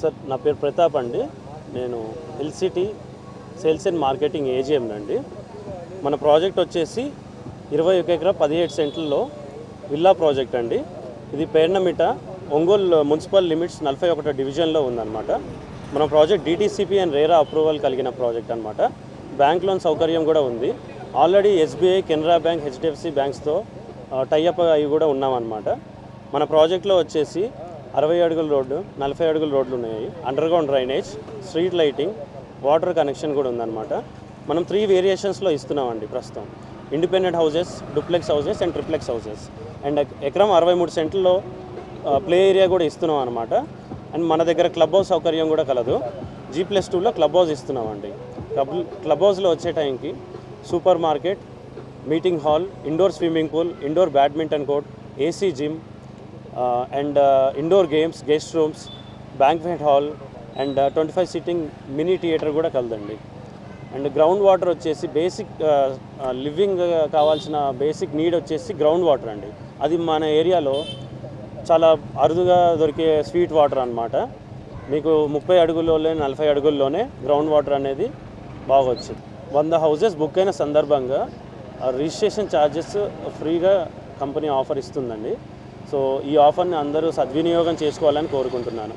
Sir నా పేరు ప్రతాప్ అండి. నేను ఎల్సిటీ సేల్స్ అండ్ మార్కెటింగ్ ఏజీఎం అండి. మన ప్రాజెక్ట్ వచ్చేసి 21 ఎకరా 17 సెంట్లలో విల్లా ప్రాజెక్ట్ అండి. ఇది పేర్నమిట ఒంగోలు మున్సిపల్ లిమిట్స్ 41 డివిజన్లో ఉందన్నమాట. మన project DTCP and RERA approval కలిగిన ప్రాజెక్ట్ అనమాట. బ్యాంక్ లోన్ సౌకర్యం కూడా ఉంది. Already SBI, Canara bank, HDFC బ్యాంక్స్తో టైఅప్ అవి కూడా ఉన్నామన్నమాట. మన ప్రాజెక్ట్లో వచ్చేసి 60 అడుగుల రోడ్డు, 40 అడుగుల రోడ్లు ఉన్నాయి. Underground drainage, street lighting, water connection కూడా ఉందన్నమాట. మనం 3 వేరియేషన్స్లో ఇస్తున్నామండి ప్రస్తుతం. Independent houses, duplex houses and triplex houses. And ఎకరం 63 సెంట్లలో ప్లే ఏరియా కూడా ఇస్తున్నాం అనమాట. అండ్ మన దగ్గర క్లబ్ హౌస్ సౌకర్యం కూడా కలదు. G+2లో క్లబ్ హౌస్ ఇస్తున్నామండి. క్లబ్ హౌస్లో వచ్చే టైంకి super market, meeting hall, indoor swimming pool, indoor badminton court, AC gym and indoor games, guest rooms, banquet hall and 25 sitting mini theatre కూడా కలదండి. అండ్ గ్రౌండ్ వాటర్ వచ్చేసి బేసిక్ లివింగ్ కావాల్సిన basic need వచ్చేసి ground water అండి. అది మన ఏరియాలో చాలా అరుదుగా దొరికే స్వీట్ వాటర్ అన్నమాట. మీకు 30 అడుగుల్లోనే 40 అడుగుల్లోనే గ్రౌండ్ వాటర్ అనేది బాగా వచ్చింది. 100 హౌసెస్ బుక్ అయిన సందర్భంగా రిజిస్ట్రేషన్ ఛార్జెస్ ఫ్రీగా కంపెనీ ఆఫర్ ఇస్తుందండి. సో ఈ ఆఫర్ని అందరూ సద్వినియోగం చేసుకోవాలని కోరుకుంటున్నాను.